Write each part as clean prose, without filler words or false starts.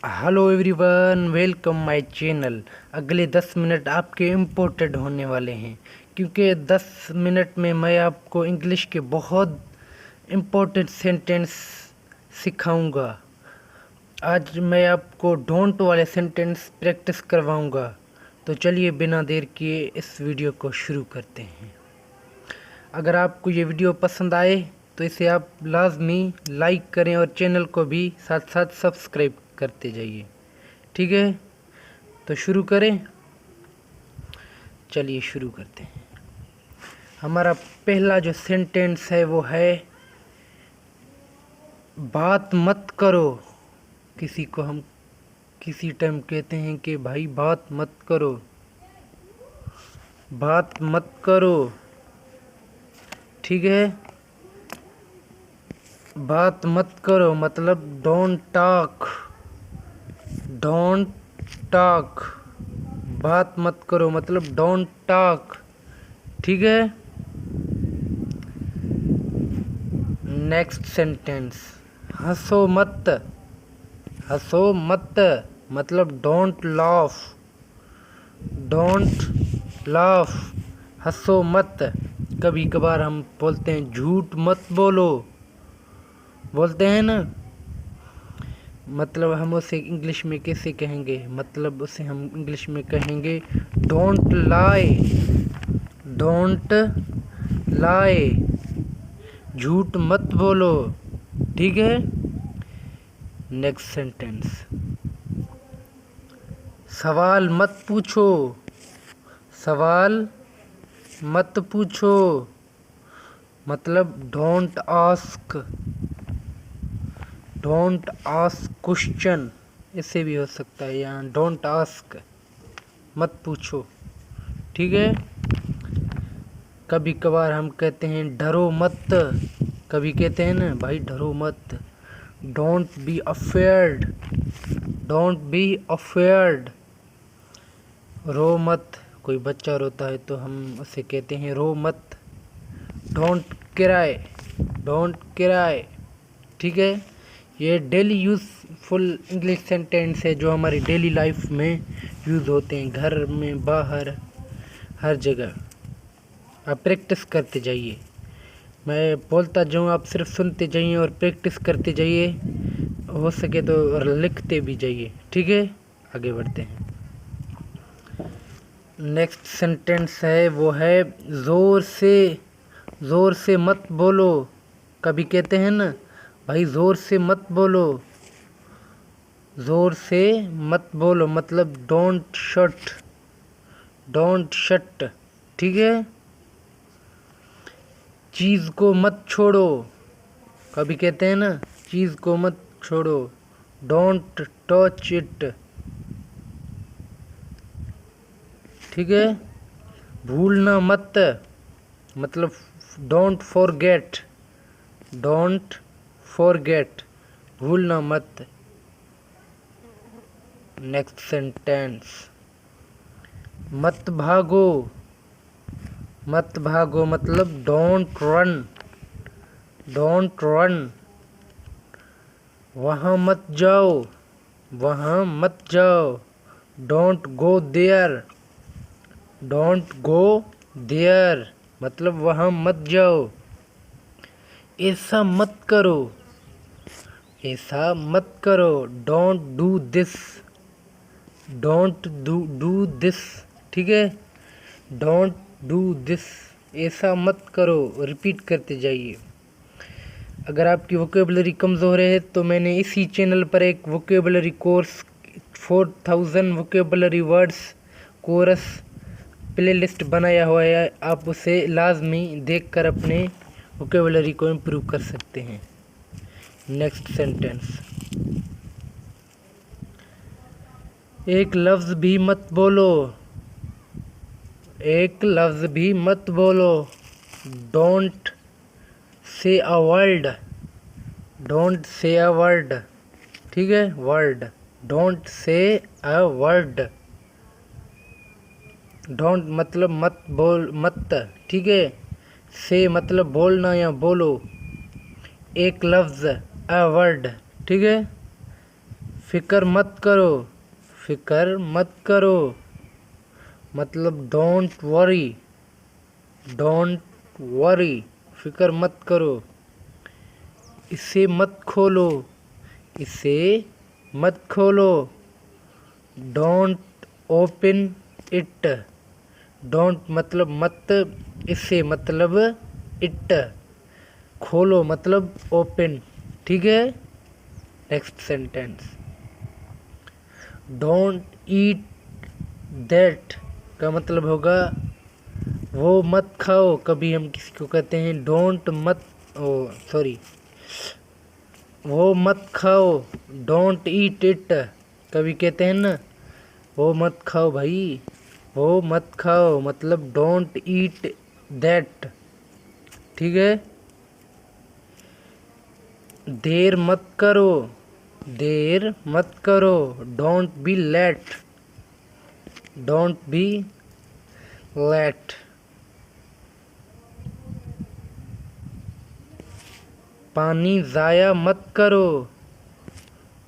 Hello everyone, welcome my channel. अगले 10 minute आपके important होने वाले हैं, क्योंकि 10 मिनट में मैं आपको इंग्लिश के बहुत इम्पोर्टेंट सेंटेंस सिखाऊंगा। आज मैं आपको डोंट वाले सेंटेंस प्रैक्टिस करवाऊंगा। तो चलिए बिना देर किए इस वीडियो को शुरू करते हैं। अगर आपको ये वीडियो पसंद आए तो इसे आप लाजमी लाइक करें और चैनल को भी साथ साथ सब्सक्राइब करते जाइए। ठीक है, तो शुरू करें। चलिए शुरू करते हैं। हमारा पहला जो सेंटेंस है वो है बात मत करो। किसी को हम किसी टाइम कहते हैं कि भाई बात मत करो, बात मत करो। ठीक है, बात मत करो मतलब डोंट टॉक, डोंट टॉक। बात मत करो मतलब डोंट टॉक। ठीक है, नेक्स्ट सेंटेंस, हंसो मत, हंसो मत मतलब डोंट लाफ, डोंट लाफ। हंसो मत। कभी कभार हम बोलते हैं झूठ मत बोलो, बोलते हैं ना। मतलब हम उसे इंग्लिश में कैसे कहेंगे, मतलब उसे हम इंग्लिश में कहेंगे डोंट लाई, डोंट लाई। झूठ मत बोलो। ठीक है, नेक्स्ट सेंटेंस, सवाल मत पूछो, सवाल मत पूछो मतलब don't ask, don't ask question. इससे भी हो सकता है यहाँ डोंट आस्क, मत पूछो। ठीक है, कभी कभार हम कहते हैं डरो मत। कभी कहते हैं ना भाई डरो मत, don't be afraid, don't be afraid. रो मत, कोई बच्चा रोता है तो हम उसे कहते हैं रो मत, डोंट क्राई, डोंट क्राई। ठीक है, ये डेली यूज़फुल इंग्लिश सेंटेंस है जो हमारी डेली लाइफ में यूज़ होते हैं, घर में, बाहर, हर जगह। आप प्रैक्टिस करते जाइए, मैं बोलता जाऊँ, आप सिर्फ सुनते जाइए और प्रैक्टिस करते जाइए, हो सके तो लिखते भी जाइए। ठीक है, आगे बढ़ते हैं। नेक्स्ट सेंटेंस है वो है ज़ोर से, ज़ोर से मत बोलो। कभी कहते हैं ना भाई ज़ोर से मत बोलो, ज़ोर से मत बोलो मतलब डोंट शट, डोंट शट। ठीक है, चीज़ को मत छोड़ो। कभी कहते हैं ना चीज़ को मत छोड़ो, डोंट टच इट। ठीक है, भूलना मत मतलब डोंट फॉरगेट, डोंट फॉरगेट, भूलना मत। नेक्स्ट सेंटेंस, मत भागो, मत भागो मतलब डोंट रन, डोंट रन। वहाँ मत जाओ, वहाँ मत जाओ, don't go there, don't go there मतलब वहाँ मत जाओ। ऐसा मत करो, ऐसा मत करो, don't do this, don't do this. ठीक है, डोंट डू दिस, ऐसा मत करो। रिपीट करते जाइए। अगर आपकी वोकेबलरी कमज़ोर है तो मैंने इसी चैनल पर एक vocabulary course 4000 vocabulary words course playlist बनाया हुआ है, आप उसे लाजमी देखकर अपने वोकेबलरी को इम्प्रूव कर सकते हैं। नेक्स्ट सेंटेंस, एक लफ्ज़ भी मत बोलो, एक लफ्ज़ भी मत बोलो, don't say a word, don't say a word. ठीक है, word, don't say a word. Don't मतलब मत बोल, मत। ठीक है, से मतलब बोलना या बोलो, एक लफ्ज़, अ वर्ड। ठीक है, फिक्र मत करो, फिक्र मत करो मतलब डोंट वरी, डोंट वरी, फिक्र मत करो। इसे मत खोलो, इसे मत खोलो, डोंट ओपन इट, डोंट मतलब मत, इसे मतलब इट, खोलो मतलब ओपन। ठीक है। Next sentence, don't eat that का मतलब होगा वो मत खाओ। कभी हम किसी को कहते हैं डोंट मत, ओ सॉरी, वो मत खाओ, डोंट ईट इट। कभी कहते हैं ना वो मत खाओ भाई, वो मत खाओ मतलब डोंट ईट दैट। ठीक है। देर मत करो, देर मत करो, don't be late, don't be late. पानी ज़ाया मत करो,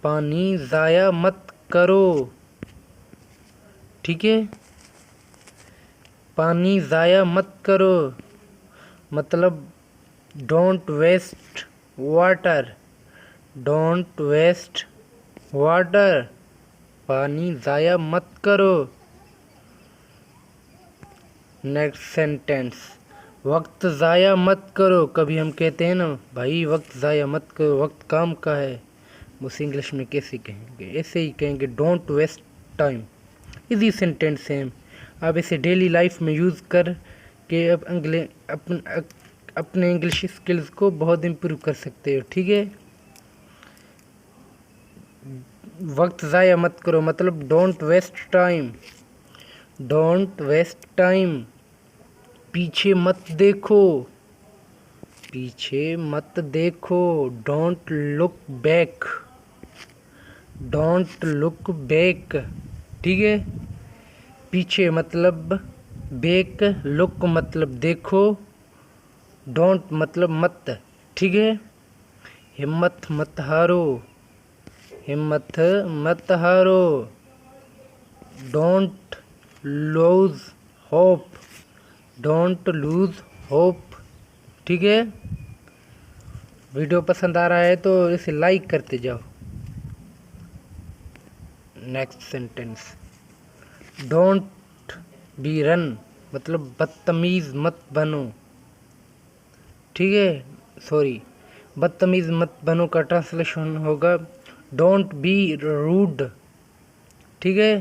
पानी ज़ाया मत करो। ठीक है। पानी ज़ाया मत करो मतलब don't waste water, don't waste water, पानी ज़ाया मत करो। नेक्स्ट सेंटेंस, वक्त ज़ाया मत करो। कभी हम कहते हैं ना भाई वक्त ज़ाया मत करो, वक्त काम का है। उसे इंग्लिश में कैसे कहेंगे? ऐसे ही कहेंगे don't waste time. Easy sentence है, आप इसे डेली लाइफ में यूज़ कर के अब अपने इंग्लिश स्किल्स को बहुत इम्प्रूव कर सकते हो। ठीक है। वक्त ज़ाया मत करो मतलब don't waste time, don't waste time. पीछे मत देखो, पीछे मत देखो, don't look back, don't look back. ठीक है। पीछे मतलब बैक, लुक मतलब देखो, डोंट मतलब मत। ठीक है। हिम्मत मत हारो, हिम्मत मत हारो, don't lose hope, don't lose hope. ठीक है। वीडियो पसंद आ रहा है तो इसे लाइक करते जाओ। Next sentence, don't be run मतलब बदतमीज़ मत बनो। ठीक है। सॉरी, बदतमीज़ मत बनो का ट्रांसलेशन होगा डोंट बी रूड। ठीक है।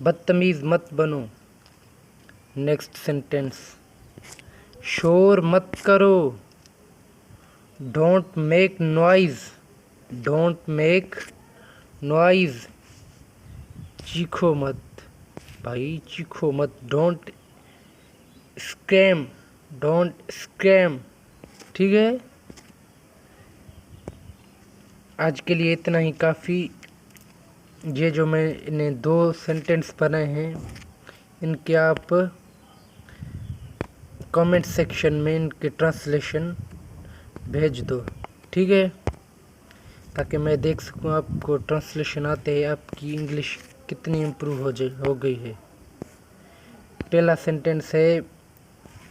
बदतमीज़ मत बनो। नेक्स्ट सेंटेंस, शोर मत करो, don't make noise, don't make noise. चीखो मत भाई, चीखो मत, डोंट स्क्रैम, डोंट स्क्रैम। ठीक है। आज के लिए इतना ही काफ़ी। ये जो मैंने 2 सेंटेंस बनाए हैं इनके आप कमेंट सेक्शन में इनके ट्रांसलेशन भेज दो। ठीक है। ताकि मैं देख सकूं आपको ट्रांसलेशन आते हैं, आपकी इंग्लिश कितनी इम्प्रूव हो गई है। पहला सेंटेंस है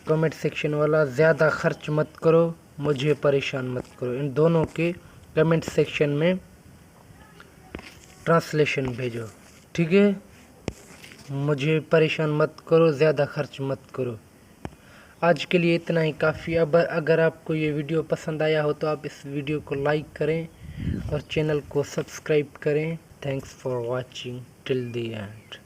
कमेंट सेक्शन वाला, ज़्यादा खर्च मत करो, मुझे परेशान मत करो। इन दोनों के कमेंट सेक्शन में ट्रांसलेशन भेजो। ठीक है। मुझे परेशान मत करो, ज़्यादा खर्च मत करो। आज के लिए इतना ही काफ़ी। अब अगर आपको ये वीडियो पसंद आया हो तो आप इस वीडियो को लाइक करें और चैनल को सब्सक्राइब करें। Thanks for watching till the end.